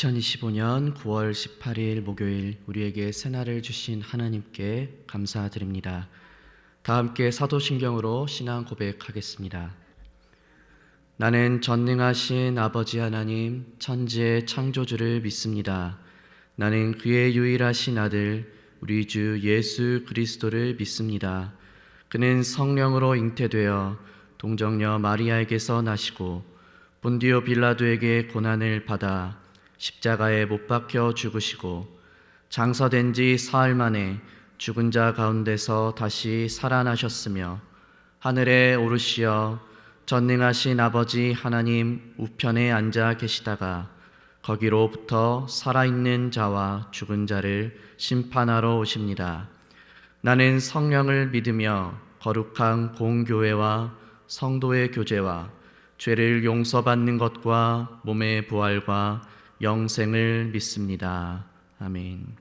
2025년 9월 18일 목요일 우리에게 새날을 주신 하나님께 감사드립니다. 다 함께 사도신경으로 신앙 고백하겠습니다. 나는 전능하신 아버지 하나님 천지의 창조주를 믿습니다. 나는 그의 유일하신 아들 우리 주 예수 그리스도를 믿습니다. 그는 성령으로 잉태되어 동정녀 마리아에게서 나시고 본디오 빌라도에게 고난을 받아 십자가에 못 박혀 죽으시고 장사된 지 사흘 만에 죽은 자 가운데서 다시 살아나셨으며 하늘에 오르시어 전능하신 아버지 하나님 우편에 앉아 계시다가 거기로부터 살아있는 자와 죽은 자를 심판하러 오십니다. 나는 성령을 믿으며 거룩한 공교회와 성도의 교제와 죄를 용서받는 것과 몸의 부활과 영생을 믿습니다. 아멘.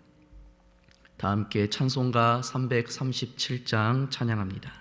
다 함께 찬송가 337장 찬양합니다.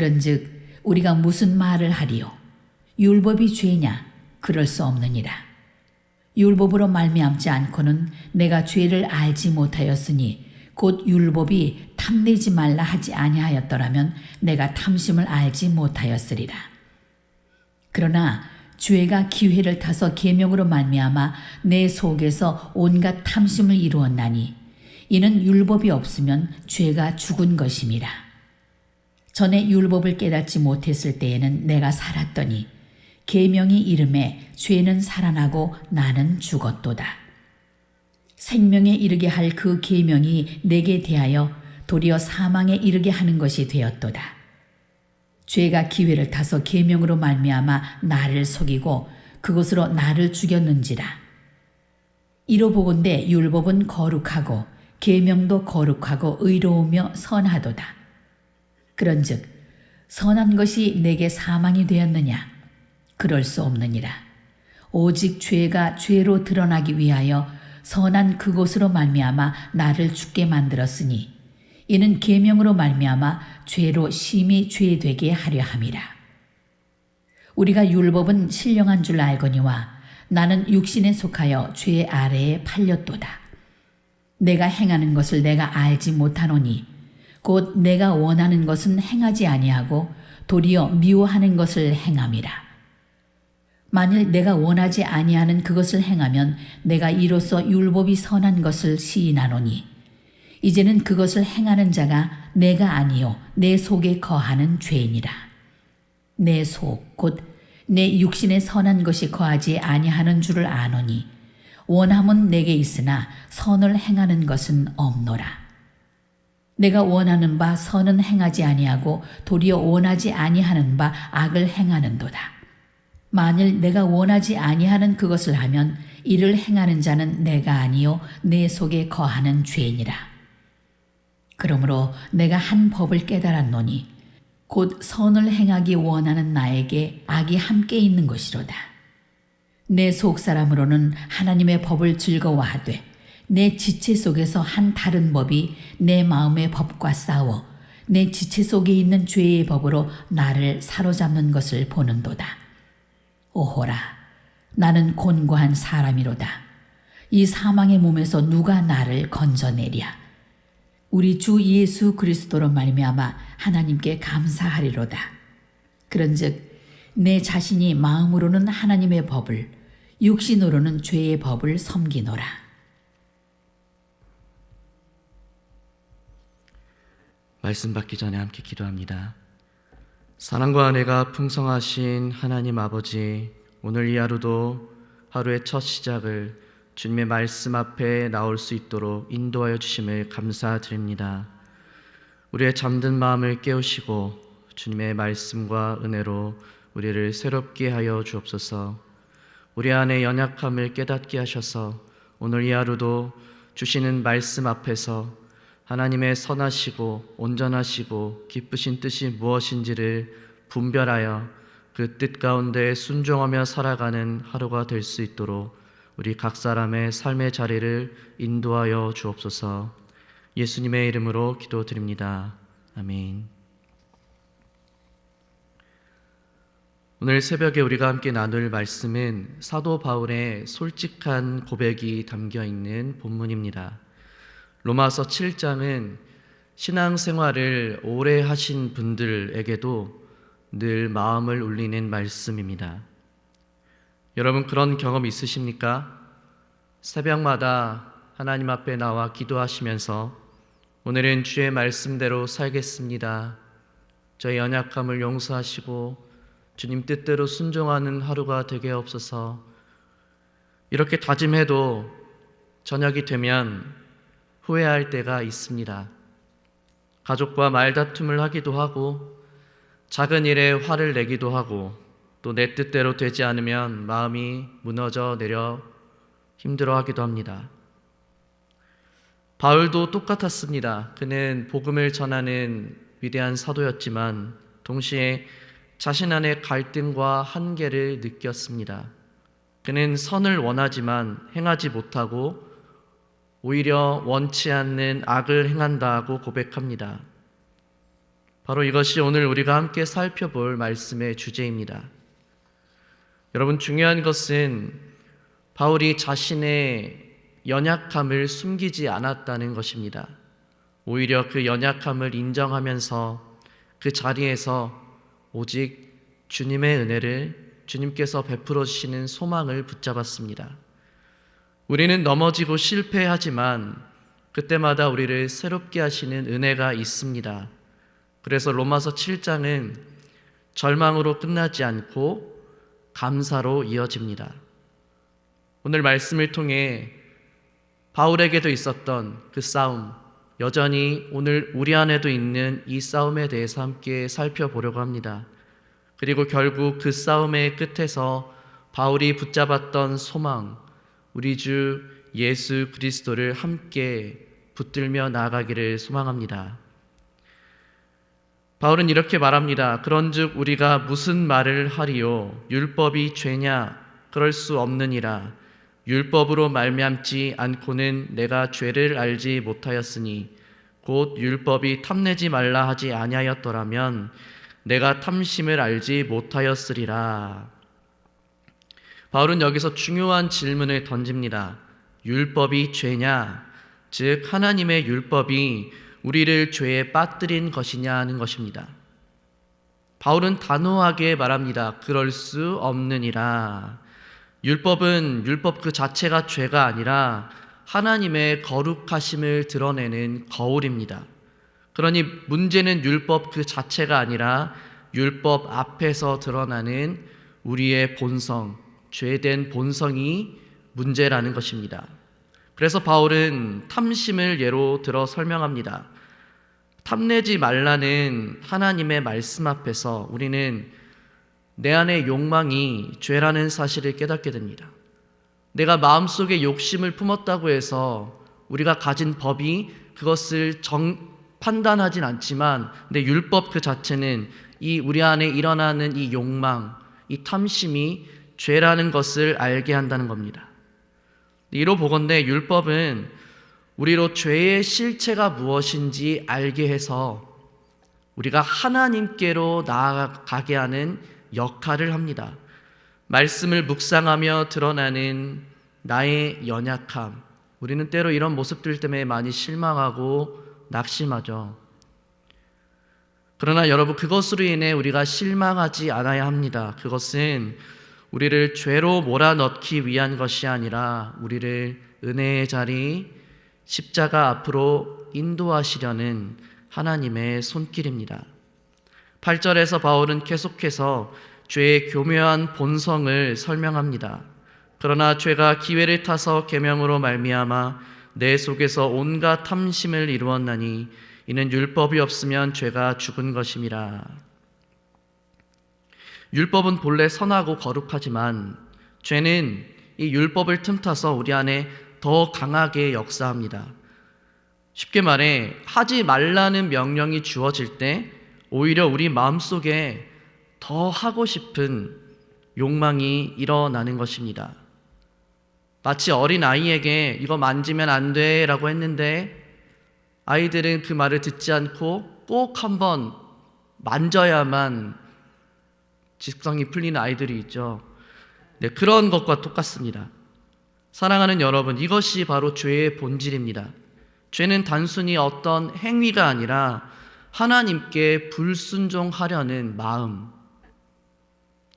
그런즉 우리가 무슨 말을 하리요? 율법이 죄냐? 그럴 수 없느니라. 율법으로 말미암지 않고는 내가 죄를 알지 못하였으니 곧 율법이 탐내지 말라 하지 아니하였더라면 내가 탐심을 알지 못하였으리라. 그러나 죄가 기회를 타서 계명으로 말미암아 내 속에서 온갖 탐심을 이루었나니 이는 율법이 없으면 죄가 죽은 것임이라. 전에 율법을 깨닫지 못했을 때에는 내가 살았더니 계명이 이름에 죄는 살아나고 나는 죽었도다. 생명에 이르게 할 그 계명이 내게 대하여 도리어 사망에 이르게 하는 것이 되었도다. 죄가 기회를 타서 계명으로 말미암아 나를 속이고 그것으로 나를 죽였는지라. 이로 보건대 율법은 거룩하고 계명도 거룩하고 의로우며 선하도다. 그런즉 선한 것이 내게 사망이 되었느냐? 그럴 수 없느니라. 오직 죄가 죄로 드러나기 위하여 선한 그것으로 말미암아 나를 죽게 만들었으니 이는 계명으로 말미암아 죄로 심히 죄되게 하려 함이라. 우리가 율법은 신령한 줄 알거니와 나는 육신에 속하여 죄 아래에 팔렸도다. 내가 행하는 것을 내가 알지 못하노니 곧 내가 원하는 것은 행하지 아니하고 도리어 미워하는 것을 행함이라. 만일 내가 원하지 아니하는 그것을 행하면 내가 이로써 율법이 선한 것을 시인하노니 이제는 그것을 행하는 자가 내가 아니요 내 속에 거하는 죄이니라. 내 속 곧 내 육신에 선한 것이 거하지 아니하는 줄을 아노니 원함은 내게 있으나 선을 행하는 것은 없노라. 내가 원하는 바 선은 행하지 아니하고 도리어 원하지 아니하는 바 악을 행하는도다. 만일 내가 원하지 아니하는 그것을 하면 이를 행하는 자는 내가 아니요 내 속에 거하는 죄니라. 그러므로 내가 한 법을 깨달았노니 곧 선을 행하기 원하는 나에게 악이 함께 있는 것이로다. 내 속사람으로는 하나님의 법을 즐거워하되 내 지체 속에서 한 다른 법이 내 마음의 법과 싸워 내 지체 속에 있는 죄의 법으로 나를 사로잡는 것을 보는도다. 오호라, 나는 곤고한 사람이로다. 이 사망의 몸에서 누가 나를 건져내랴. 우리 주 예수 그리스도로 말미암아 하나님께 감사하리로다. 그런즉 내 자신이 마음으로는 하나님의 법을, 육신으로는 죄의 법을 섬기노라. 말씀 받기 전에 함께 기도합니다. 사랑과 은혜가 풍성하신 하나님 아버지, 오늘 이 하루도 하루의 첫 시작을 주님의 말씀 앞에 나올 수 있도록 인도하여 주심을 감사드립니다. 우리의 잠든 마음을 깨우시고 주님의 말씀과 은혜로 우리를 새롭게 하여 주옵소서. 우리 안에 연약함을 깨닫게 하셔서 오늘 이 하루도 주시는 말씀 앞에서 하나님의 선하시고 온전하시고 기쁘신 뜻이 무엇인지를 분별하여 그 뜻 가운데 순종하며 살아가는 하루가 될 수 있도록 우리 각 사람의 삶의 자리를 인도하여 주옵소서. 예수님의 이름으로 기도드립니다. 아멘. 오늘 새벽에 우리가 함께 나눌 말씀은 사도 바울의 솔직한 고백이 담겨 있는 본문입니다. 로마서 7장은 신앙생활을 오래 하신 분들에게도 늘 마음을 울리는 말씀입니다. 여러분, 그런 경험 있으십니까? 새벽마다 하나님 앞에 나와 기도하시면서 오늘은 주의 말씀대로 살겠습니다. 저의 연약함을 용서하시고 주님 뜻대로 순종하는 하루가 되게 하옵소서. 이렇게 다짐해도 저녁이 되면 후회할 때가 있습니다. 가족과 말다툼을 하기도 하고 작은 일에 화를 내기도 하고 또 내 뜻대로 되지 않으면 마음이 무너져 내려 힘들어하기도 합니다. 바울도 똑같았습니다. 그는 복음을 전하는 위대한 사도였지만 동시에 자신 안의 갈등과 한계를 느꼈습니다. 그는 선을 원하지만 행하지 못하고 오히려 원치 않는 악을 행한다고 고백합니다. 바로 이것이 오늘 우리가 함께 살펴볼 말씀의 주제입니다. 여러분, 중요한 것은 바울이 자신의 연약함을 숨기지 않았다는 것입니다. 오히려 그 연약함을 인정하면서 그 자리에서 오직 주님의 은혜를, 주님께서 베풀어 주시는 소망을 붙잡았습니다. 우리는 넘어지고 실패하지만 그때마다 우리를 새롭게 하시는 은혜가 있습니다. 그래서 로마서 7장은 절망으로 끝나지 않고 감사로 이어집니다. 오늘 말씀을 통해 바울에게도 있었던 그 싸움, 여전히 오늘 우리 안에도 있는 이 싸움에 대해서 함께 살펴보려고 합니다. 그리고 결국 그 싸움의 끝에서 바울이 붙잡았던 소망, 우리 주 예수 그리스도를 함께 붙들며 나아가기를 소망합니다. 바울은 이렇게 말합니다. 그런즉 우리가 무슨 말을 하리요? 율법이 죄냐? 그럴 수 없느니라. 율법으로 말미암지 않고는 내가 죄를 알지 못하였으니 곧 율법이 탐내지 말라 하지 아니하였더라면 내가 탐심을 알지 못하였으리라. 바울은 여기서 중요한 질문을 던집니다. 율법이 죄냐? 즉 하나님의 율법이 우리를 죄에 빠뜨린 것이냐 하는 것입니다. 바울은 단호하게 말합니다. 그럴 수 없느니라. 율법은 율법 그 자체가 죄가 아니라 하나님의 거룩하심을 드러내는 거울입니다. 그러니 문제는 율법 그 자체가 아니라 율법 앞에서 드러나는 우리의 본성, 죄된 본성이 문제라는 것입니다. 그래서 바울은 탐심을 예로 들어 설명합니다. 탐내지 말라는 하나님의 말씀 앞에서 우리는 내 안의 욕망이 죄라는 사실을 깨닫게 됩니다. 내가 마음속에 욕심을 품었다고 해서 우리가 가진 법이 그것을 판단하진 않지만, 근데 율법 그 자체는 이 우리 안에 일어나는 이 욕망, 이 탐심이 죄라는 것을 알게 한다는 겁니다. 이로 보건대 율법은 우리로 죄의 실체가 무엇인지 알게 해서 우리가 하나님께로 나아가게 하는 역할을 합니다. 말씀을 묵상하며 드러나는 나의 연약함, 우리는 때로 이런 모습들 때문에 많이 실망하고 낙심하죠. 그러나 여러분, 그것으로 인해 우리가 실망하지 않아야 합니다. 그것은 우리를 죄로 몰아넣기 위한 것이 아니라 우리를 은혜의 자리, 십자가 앞으로 인도하시려는 하나님의 손길입니다. 8절에서 바울은 계속해서 죄의 교묘한 본성을 설명합니다. 그러나 죄가 기회를 타서 계명으로 말미암아 내 속에서 온갖 탐심을 이루었나니 이는 율법이 없으면 죄가 죽은 것임이라. 율법은 본래 선하고 거룩하지만 죄는 이 율법을 틈타서 우리 안에 더 강하게 역사합니다. 쉽게 말해 하지 말라는 명령이 주어질 때 오히려 우리 마음속에 더 하고 싶은 욕망이 일어나는 것입니다. 마치 어린 아이에게 이거 만지면 안 돼 라고 했는데 아이들은 그 말을 듣지 않고 꼭 한번 만져야만 직성이 풀리는 아이들이 있죠. 네, 그런 것과 똑같습니다. 사랑하는 여러분, 이것이 바로 죄의 본질입니다. 죄는 단순히 어떤 행위가 아니라 하나님께 불순종하려는 마음.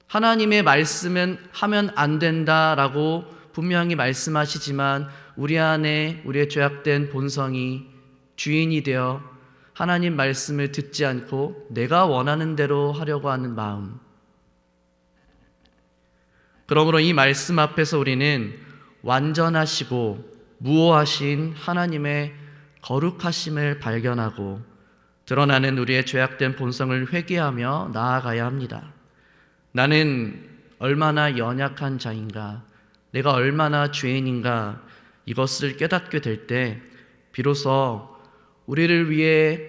하나님의 말씀은 하면 안 된다라고 분명히 말씀하시지만 우리 안에 우리의 죄악된 본성이 주인이 되어 하나님 말씀을 듣지 않고 내가 원하는 대로 하려고 하는 마음. 그러므로 이 말씀 앞에서 우리는 완전하시고 무오하신 하나님의 거룩하심을 발견하고 드러나는 우리의 죄악된 본성을 회개하며 나아가야 합니다. 나는 얼마나 연약한 자인가, 내가 얼마나 죄인인가, 이것을 깨닫게 될 때 비로소 우리를 위해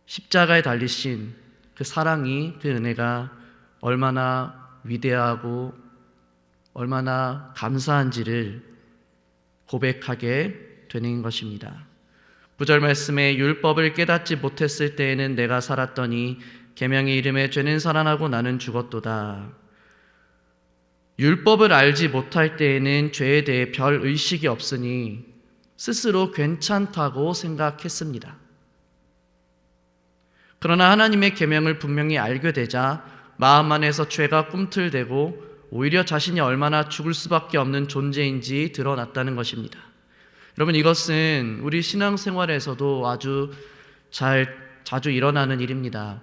십자가에 달리신 그 사랑이, 그 은혜가 얼마나 위대하고 얼마나 감사한지를 고백하게 되는 것입니다. 9절 말씀에 율법을 깨닫지 못했을 때에는 내가 살았더니 계명의 이름에 죄는 살아나고 나는 죽었도다. 율법을 알지 못할 때에는 죄에 대해 별 의식이 없으니 스스로 괜찮다고 생각했습니다. 그러나 하나님의 계명을 분명히 알게 되자 마음 안에서 죄가 꿈틀대고 오히려 자신이 얼마나 죽을 수밖에 없는 존재인지 드러났다는 것입니다. 여러분, 이것은 우리 신앙생활에서도 아주 자주 일어나는 일입니다.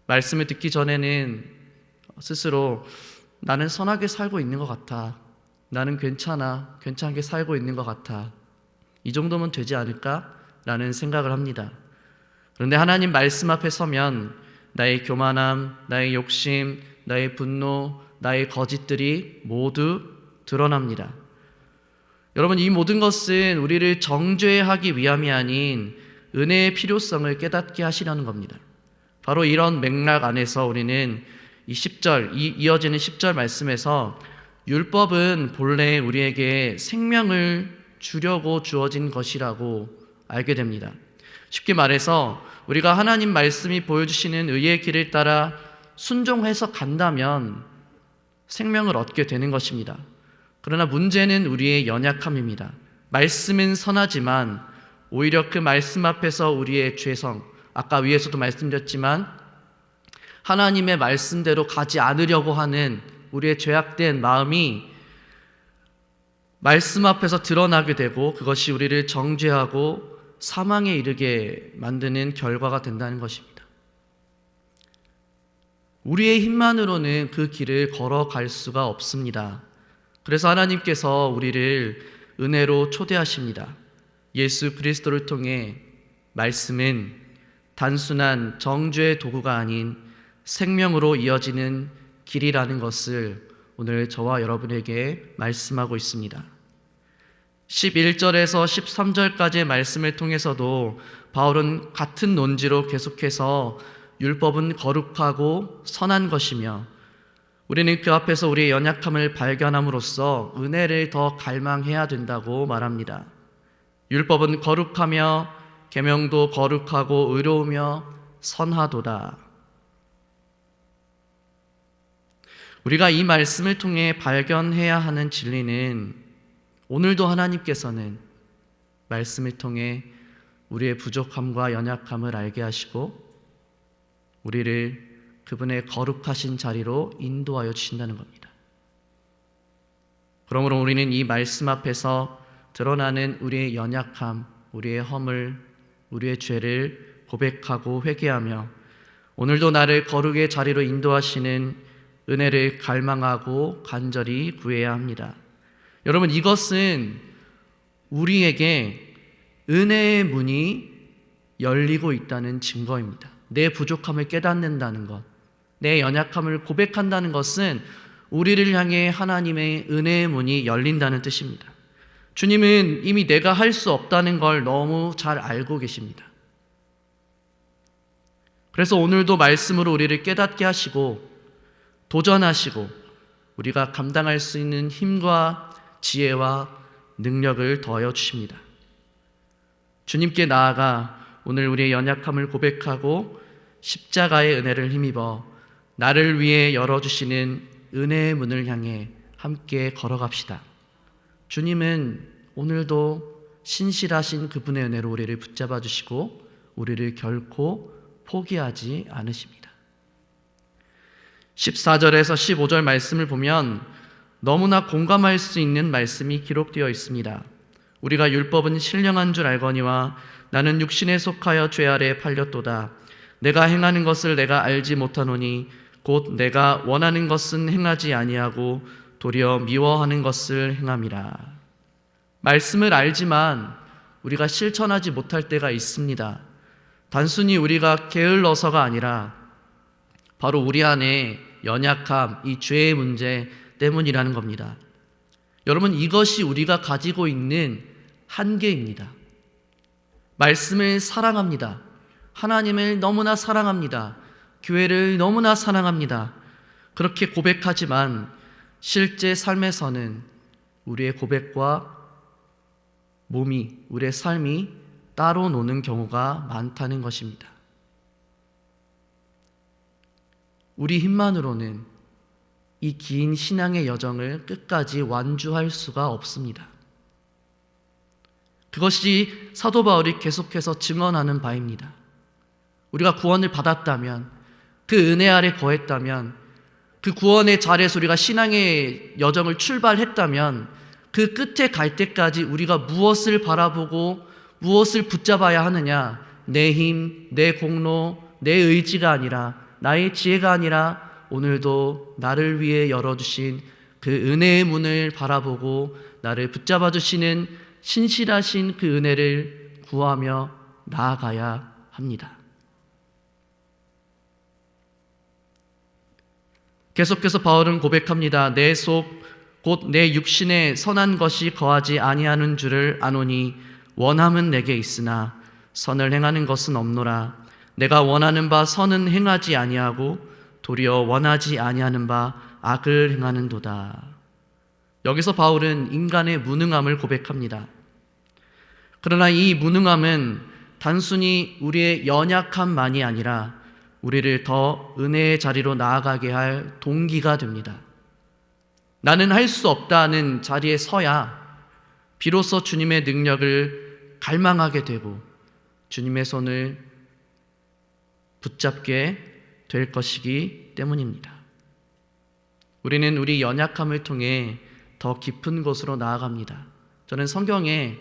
말씀을 듣기 전에는 스스로 나는 선하게 살고 있는 것 같아. 나는 괜찮게 살고 있는 것 같아. 이 정도면 되지 않을까? 라는 생각을 합니다. 그런데 하나님 말씀 앞에 서면 나의 교만함, 나의 욕심, 나의 분노, 나의 거짓들이 모두 드러납니다. 여러분, 이 모든 것은 우리를 정죄하기 위함이 아닌 은혜의 필요성을 깨닫게 하시려는 겁니다. 바로 이런 맥락 안에서 우리는 이 10절, 이어지는 10절 말씀에서 율법은 본래 우리에게 생명을 주려고 주어진 것이라고 알게 됩니다. 쉽게 말해서 우리가 하나님 말씀이 보여주시는 의의 길을 따라 순종해서 간다면 생명을 얻게 되는 것입니다. 그러나 문제는 우리의 연약함입니다. 말씀은 선하지만 오히려 그 말씀 앞에서 우리의 죄성, 아까 위에서도 말씀드렸지만 하나님의 말씀대로 가지 않으려고 하는 우리의 죄악된 마음이 말씀 앞에서 드러나게 되고 그것이 우리를 정죄하고 사망에 이르게 만드는 결과가 된다는 것입니다. 우리의 힘만으로는 그 길을 걸어갈 수가 없습니다. 그래서 하나님께서 우리를 은혜로 초대하십니다. 예수 그리스도를 통해 말씀은 단순한 정죄의 도구가 아닌 생명으로 이어지는 길이라는 것을 오늘 저와 여러분에게 말씀하고 있습니다. 11절에서 13절까지의 말씀을 통해서도 바울은 같은 논지로 계속해서 율법은 거룩하고 선한 것이며 우리는 그 앞에서 우리의 연약함을 발견함으로써 은혜를 더 갈망해야 된다고 말합니다. 율법은 거룩하며 계명도 거룩하고 의로우며 선하도다. 우리가 이 말씀을 통해 발견해야 하는 진리는 오늘도 하나님께서는 말씀을 통해 우리의 부족함과 연약함을 알게 하시고 우리를 그분의 거룩하신 자리로 인도하여 주신다는 겁니다. 그러므로 우리는 이 말씀 앞에서 드러나는 우리의 연약함, 우리의 허물, 우리의 죄를 고백하고 회개하며 오늘도 나를 거룩의 자리로 인도하시는 은혜를 갈망하고 간절히 구해야 합니다. 여러분, 이것은 우리에게 은혜의 문이 열리고 있다는 증거입니다. 내 부족함을 깨닫는다는 것, 내 연약함을 고백한다는 것은 우리를 향해 하나님의 은혜의 문이 열린다는 뜻입니다. 주님은 이미 내가 할 수 없다는 걸 너무 잘 알고 계십니다. 그래서 오늘도 말씀으로 우리를 깨닫게 하시고 도전하시고 우리가 감당할 수 있는 힘과 지혜와 능력을 더하여 주십니다. 주님께 나아가 오늘 우리의 연약함을 고백하고 십자가의 은혜를 힘입어 나를 위해 열어주시는 은혜의 문을 향해 함께 걸어갑시다. 주님은 오늘도 신실하신 그분의 은혜로 우리를 붙잡아 주시고 우리를 결코 포기하지 않으십니다. 14절에서 15절 말씀을 보면 너무나 공감할 수 있는 말씀이 기록되어 있습니다. 우리가 율법은 신령한 줄 알거니와 나는 육신에 속하여 죄 아래에 팔렸도다. 내가 행하는 것을 내가 알지 못하노니 곧 내가 원하는 것은 행하지 아니하고 도리어 미워하는 것을 행함이라. 말씀을 알지만 우리가 실천하지 못할 때가 있습니다. 단순히 우리가 게을러서가 아니라 바로 우리 안에 연약함, 이 죄의 문제 때문이라는 겁니다. 여러분, 이것이 우리가 가지고 있는 한계입니다. 말씀을 사랑합니다. 하나님을 너무나 사랑합니다. 교회를 너무나 사랑합니다. 그렇게 고백하지만 실제 삶에서는 우리의 고백과 우리의 삶이 따로 노는 경우가 많다는 것입니다. 우리 힘만으로는 이 긴 신앙의 여정을 끝까지 완주할 수가 없습니다. 그것이 사도 바울이 계속해서 증언하는 바입니다. 우리가 구원을 받았다면, 그 은혜 아래 거했다면, 그 구원의 자리에서 우리가 신앙의 여정을 출발했다면 그 끝에 갈 때까지 우리가 무엇을 바라보고 무엇을 붙잡아야 하느냐? 내 힘, 내 공로, 내 의지가 아니라, 나의 지혜가 아니라 오늘도 나를 위해 열어주신 그 은혜의 문을 바라보고 나를 붙잡아 주시는 신실하신 그 은혜를 구하며 나아가야 합니다. 계속해서 바울은 고백합니다. 내 속 곧 내 육신에 선한 것이 거하지 아니하는 줄을 아노니 원함은 내게 있으나 선을 행하는 것은 없노라. 내가 원하는 바 선은 행하지 아니하고 도리어 원하지 아니하는 바 악을 행하는도다. 여기서 바울은 인간의 무능함을 고백합니다. 그러나 이 무능함은 단순히 우리의 연약함만이 아니라 우리를 더 은혜의 자리로 나아가게 할 동기가 됩니다. 나는 할 수 없다는 자리에 서야 비로소 주님의 능력을 갈망하게 되고 주님의 손을 붙잡게 될 것이기 때문입니다. 우리는 우리 연약함을 통해 더 깊은 곳으로 나아갑니다. 저는 성경에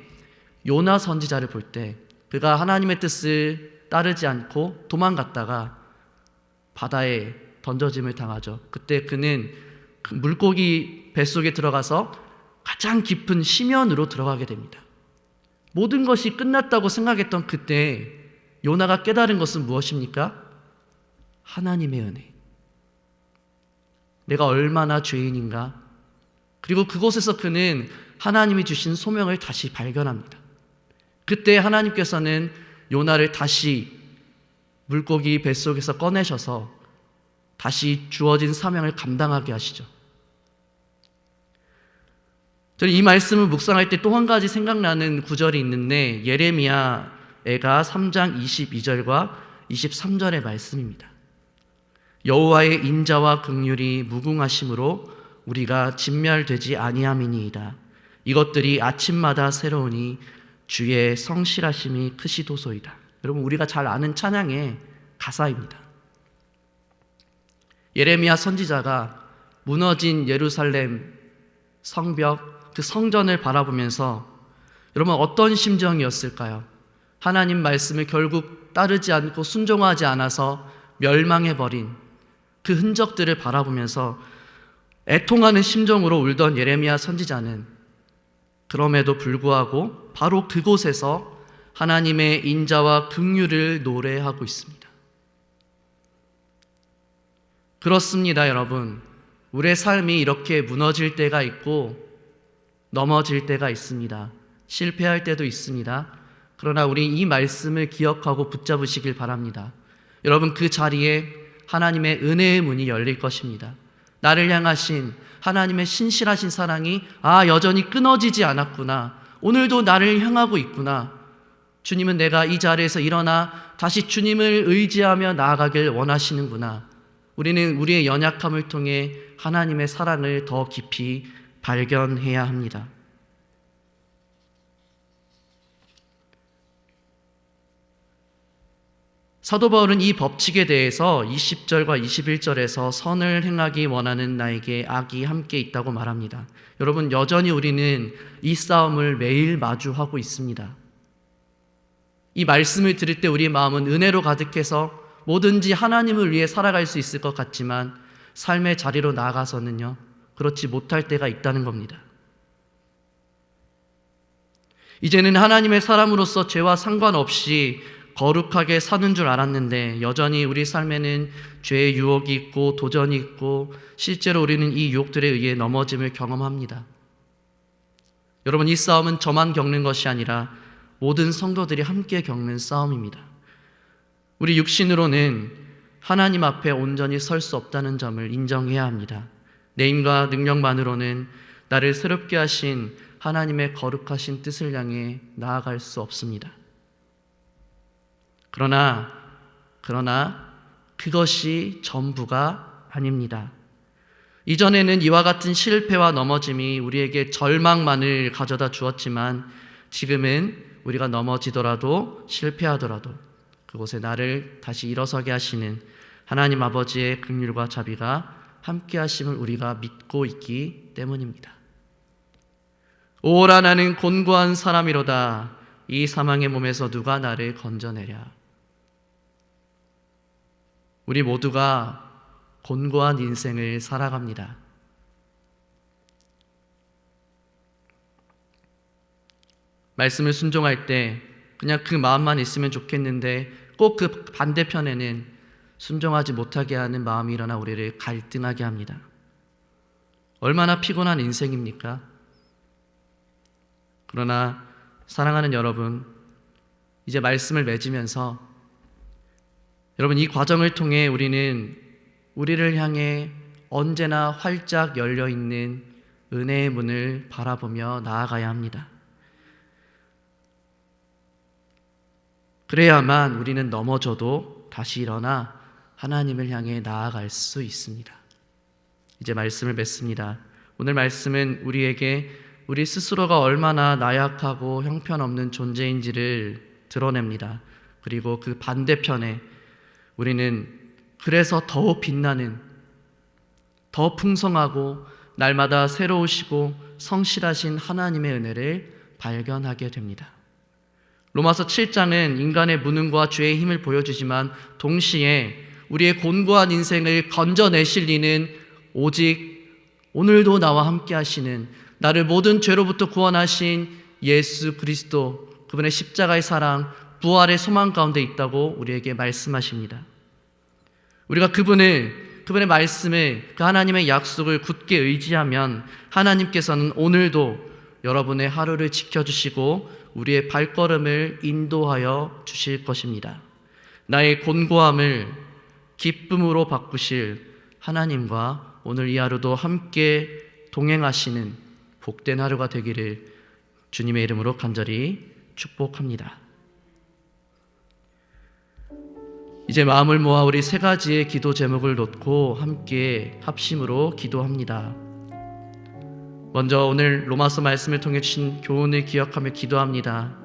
요나 선지자를 볼 때 그가 하나님의 뜻을 따르지 않고 도망갔다가 바다에 던져짐을 당하죠. 그때 그는 그 물고기 뱃속에 들어가서 가장 깊은 심연으로 들어가게 됩니다. 모든 것이 끝났다고 생각했던 그때 요나가 깨달은 것은 무엇입니까? 하나님의 은혜. 내가 얼마나 죄인인가. 그리고 그곳에서 그는 하나님이 주신 소명을 다시 발견합니다. 그때 하나님께서는 요나를 다시 물고기 뱃속에서 꺼내셔서 다시 주어진 사명을 감당하게 하시죠. 저는 이 말씀을 묵상할 때 또 한 가지 생각나는 구절이 있는데 예레미야가 3장 22절과 23절의 말씀입니다. 여호와의 인자와 긍휼이 무궁하심으로 우리가 진멸되지 아니함이니이다. 이것들이 아침마다 새로우니 주의 성실하심이 크시도소이다. 여러분, 우리가 잘 아는 찬양의 가사입니다. 예레미야 선지자가 무너진 예루살렘 성벽, 그 성전을 바라보면서 여러분 어떤 심정이었을까요? 하나님 말씀을 결국 따르지 않고 순종하지 않아서 멸망해버린 그 흔적들을 바라보면서 애통하는 심정으로 울던 예레미야 선지자는 그럼에도 불구하고 바로 그곳에서 하나님의 인자와 긍휼을 노래하고 있습니다. 그렇습니다, 여러분. 우리의 삶이 이렇게 무너질 때가 있고 넘어질 때가 있습니다. 실패할 때도 있습니다. 그러나 우리 이 말씀을 기억하고 붙잡으시길 바랍니다. 여러분, 그 자리에 하나님의 은혜의 문이 열릴 것입니다. 나를 향하신 하나님의 신실하신 사랑이 여전히 끊어지지 않았구나. 오늘도 나를 향하고 있구나. 주님은 내가 이 자리에서 일어나 다시 주님을 의지하며 나아가길 원하시는구나. 우리는 우리의 연약함을 통해 하나님의 사랑을 더 깊이 발견해야 합니다. 사도 바울은 이 법칙에 대해서 20절과 21절에서 선을 행하기 원하는 나에게 악이 함께 있다고 말합니다. 여러분, 여전히 우리는 이 싸움을 매일 마주하고 있습니다. 이 말씀을 들을 때 우리의 마음은 은혜로 가득해서 뭐든지 하나님을 위해 살아갈 수 있을 것 같지만 삶의 자리로 나아가서는요, 그렇지 못할 때가 있다는 겁니다. 이제는 하나님의 사람으로서 죄와 상관없이 거룩하게 사는 줄 알았는데 여전히 우리 삶에는 죄의 유혹이 있고 도전이 있고 실제로 우리는 이 유혹들에 의해 넘어짐을 경험합니다. 여러분, 이 싸움은 저만 겪는 것이 아니라 모든 성도들이 함께 겪는 싸움입니다. 우리 육신으로는 하나님 앞에 온전히 설 수 없다는 점을 인정해야 합니다. 내 힘과 능력만으로는 나를 새롭게 하신 하나님의 거룩하신 뜻을 향해 나아갈 수 없습니다. 그러나 그것이 전부가 아닙니다. 이전에는 이와 같은 실패와 넘어짐이 우리에게 절망만을 가져다 주었지만 지금은 우리가 넘어지더라도 실패하더라도 그곳에 나를 다시 일어서게 하시는 하나님 아버지의 긍휼과 자비가 함께 하심을 우리가 믿고 있기 때문입니다. 오라 나는 곤고한 사람이로다. 이 사망의 몸에서 누가 나를 건져내랴. 우리 모두가 곤고한 인생을 살아갑니다. 말씀을 순종할 때 그냥 그 마음만 있으면 좋겠는데 꼭 그 반대편에는 순종하지 못하게 하는 마음이 일어나 우리를 갈등하게 합니다. 얼마나 피곤한 인생입니까? 그러나 사랑하는 여러분, 이제 말씀을 맺으면서 여러분 이 과정을 통해 우리는 우리를 향해 언제나 활짝 열려있는 은혜의 문을 바라보며 나아가야 합니다. 그래야만 우리는 넘어져도 다시 일어나 하나님을 향해 나아갈 수 있습니다. 이제 말씀을 맺습니다. 오늘 말씀은 우리에게 우리 스스로가 얼마나 나약하고 형편없는 존재인지를 드러냅니다. 그리고 그 반대편에 우리는 그래서 더욱 빛나는, 더 풍성하고 날마다 새로우시고 성실하신 하나님의 은혜를 발견하게 됩니다. 로마서 7장은 인간의 무능과 죄의 힘을 보여주지만 동시에 우리의 곤고한 인생을 건져내실 이는 오직 오늘도 나와 함께 하시는 나를 모든 죄로부터 구원하신 예수 그리스도, 그분의 십자가의 사랑, 부활의 소망 가운데 있다고 우리에게 말씀하십니다. 우리가 그분의 말씀을, 그 하나님의 약속을 굳게 의지하면 하나님께서는 오늘도 여러분의 하루를 지켜주시고 우리의 발걸음을 인도하여 주실 것입니다. 나의 곤고함을 기쁨으로 바꾸실 하나님과 오늘 이 하루도 함께 동행하시는 복된 하루가 되기를 주님의 이름으로 간절히 축복합니다. 이제 마음을 모아 우리 세 가지의 기도 제목을 놓고 함께 합심으로 기도합니다. 먼저 오늘 로마서 말씀을 통해 주신 교훈을 기억하며 기도합니다.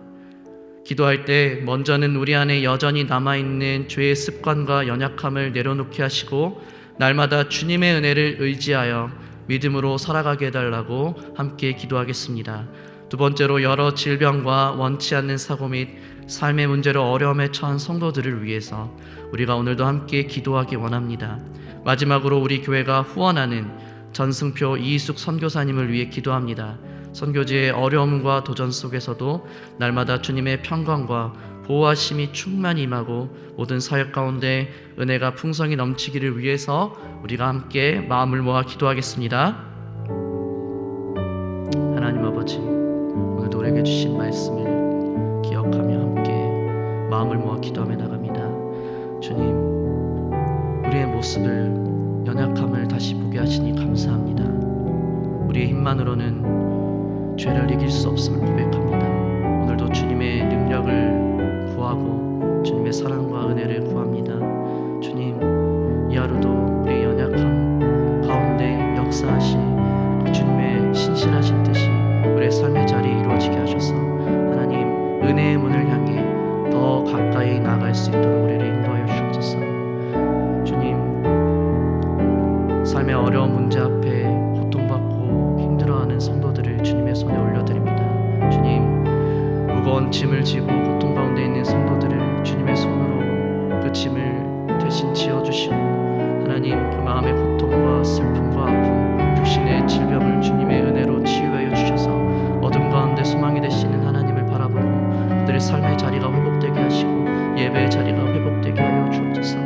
기도할 때 먼저는 우리 안에 여전히 남아있는 죄의 습관과 연약함을 내려놓게 하시고 날마다 주님의 은혜를 의지하여 믿음으로 살아가게 해달라고 함께 기도하겠습니다. 두 번째로 여러 질병과 원치 않는 사고 및 삶의 문제로 어려움에 처한 성도들을 위해서 우리가 오늘도 함께 기도하기 원합니다. 마지막으로 우리 교회가 후원하는 전승표 이희숙 선교사님을 위해 기도합니다. 선교지의 어려움과 도전 속에서도 날마다 주님의 평강과 보호하심이 충만히 임하고 모든 사역 가운데 은혜가 풍성히 넘치기를 위해서 우리가 함께 마음을 모아 기도하겠습니다. 하나님 아버지, 오늘도 우리에게 주신 말씀을 기억하며 함께 마음을 모아 기도하며 나갑니다. 주님, 우리의 모습을, 연약함을 다시 보게 하시니 감사합니다. 우리의 힘만으로는 죄를 이길 수 없음을 고백합니다. 오늘도 주님의 능력을 구하고 주님의 사랑과 은혜를 구합니다. 주님, 이 하루도 우리의 연약함 가운데 역사하시 그 주님의 신실하신 뜻이 우리의 삶의 자리에 이루어지게 하셔서 하나님 은혜의 문을 향해 더 가까이 나아갈 수 있도록 우리를 인도하여 주옵소서. 주님, 삶의 어려운 문제 앞에 고통받고 힘들어하는 성도들을 주님의 손에 올려드립니다. 주님, 무거운 짐을 지고 고통 가운데 있는 성도들을 주님의 손으로 그 짐을 대신 지어주시고 하나님 그 마음의 고통과 슬픔과 아픔, 육신의 질병을 주님의 은혜로 치유하여 주셔서 어둠 가운데 소망이 되시는 하나님을 바라보고 그들의 삶의 자리가 회복되게 하시고 예배의 자리가 회복되게 하여 주옵소서.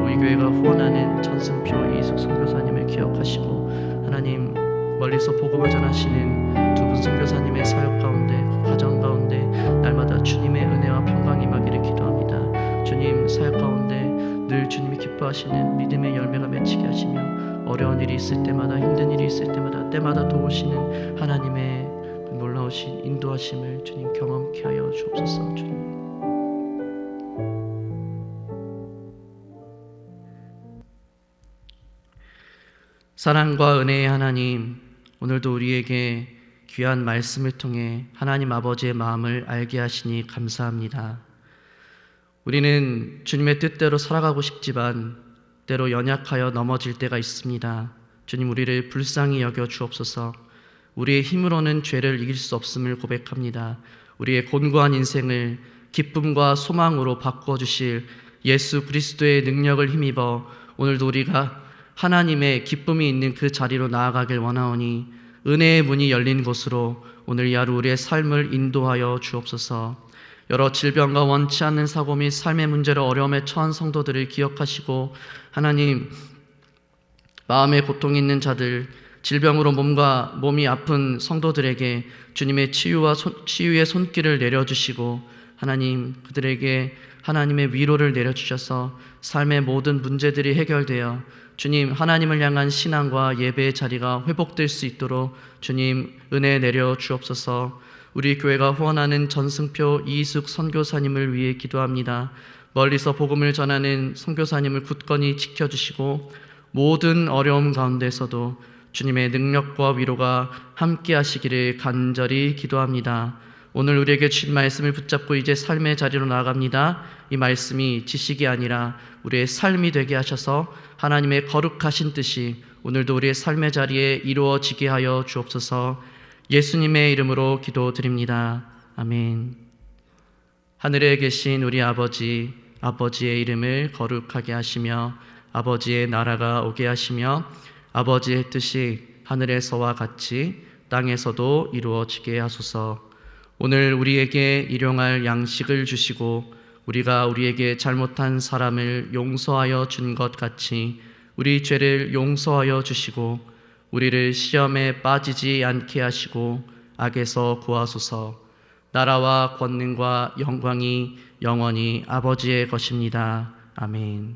우리 교회가 후원하는 전승표 이희숙 선교사님을 기억하시고 하나님 멀리서 복음을 전하시는 두 분 선교사님의 사역 가운데 가정 가운데 날마다 주님의 은혜와 평강이 임하기를 기도합니다. 주님, 사역 가운데 늘 주님이 기뻐하시는 믿음의 열매가 맺히게 하시며 어려운 일이 있을 때마다 힘든 일이 있을 때마다 도우시는 하나님의 그 놀라우신 인도하심을 주님 경험케 하여 주옵소서. 주님, 사랑과 은혜의 하나님, 오늘도 우리에게 귀한 말씀을 통해 하나님 아버지의 마음을 알게 하시니 감사합니다. 우리는 주님의 뜻대로 살아가고 싶지만 때로 연약하여 넘어질 때가 있습니다. 주님, 우리를 불쌍히 여겨 주옵소서. 우리의 힘으로는 죄를 이길 수 없음을 고백합니다. 우리의 곤고한 인생을 기쁨과 소망으로 바꾸어 주실 예수 그리스도의 능력을 힘입어 오늘도 우리가 하나님의 기쁨이 있는 그 자리로 나아가길 원하오니 은혜의 문이 열린 곳으로 오늘 이 하루 우리의 삶을 인도하여 주옵소서. 여러 질병과 원치 않는 사고 및 삶의 문제로 어려움에 처한 성도들을 기억하시고, 하나님, 마음에 고통이 있는 자들, 질병으로 몸이 아픈 성도들에게 주님의 치유의 손길을 내려주시고, 하나님, 그들에게 하나님의 위로를 내려주셔서 삶의 모든 문제들이 해결되어 주님, 하나님을 향한 신앙과 예배의 자리가 회복될 수 있도록 주님 은혜 내려 주옵소서. 우리 교회가 후원하는 전승표 이숙 선교사님을 위해 기도합니다. 멀리서 복음을 전하는 선교사님을 굳건히 지켜주시고 모든 어려움 가운데서도 주님의 능력과 위로가 함께 하시기를 간절히 기도합니다. 오늘 우리에게 주신 말씀을 붙잡고 이제 삶의 자리로 나아갑니다. 이 말씀이 지식이 아니라 우리의 삶이 되게 하셔서 하나님의 거룩하신 뜻이 오늘도 우리의 삶의 자리에 이루어지게 하여 주옵소서. 예수님의 이름으로 기도드립니다. 아멘. 하늘에 계신 우리 아버지, 아버지의 이름을 거룩하게 하시며 아버지의 나라가 오게 하시며 아버지의 뜻이 하늘에서와 같이 땅에서도 이루어지게 하소서. 오늘 우리에게 일용할 양식을 주시고 우리가 우리에게 잘못한 사람을 용서하여 준 것 같이 우리 죄를 용서하여 주시고 우리를 시험에 빠지지 않게 하시고 악에서 구하소서. 나라와 권능과 영광이 영원히 아버지의 것입니다. 아멘.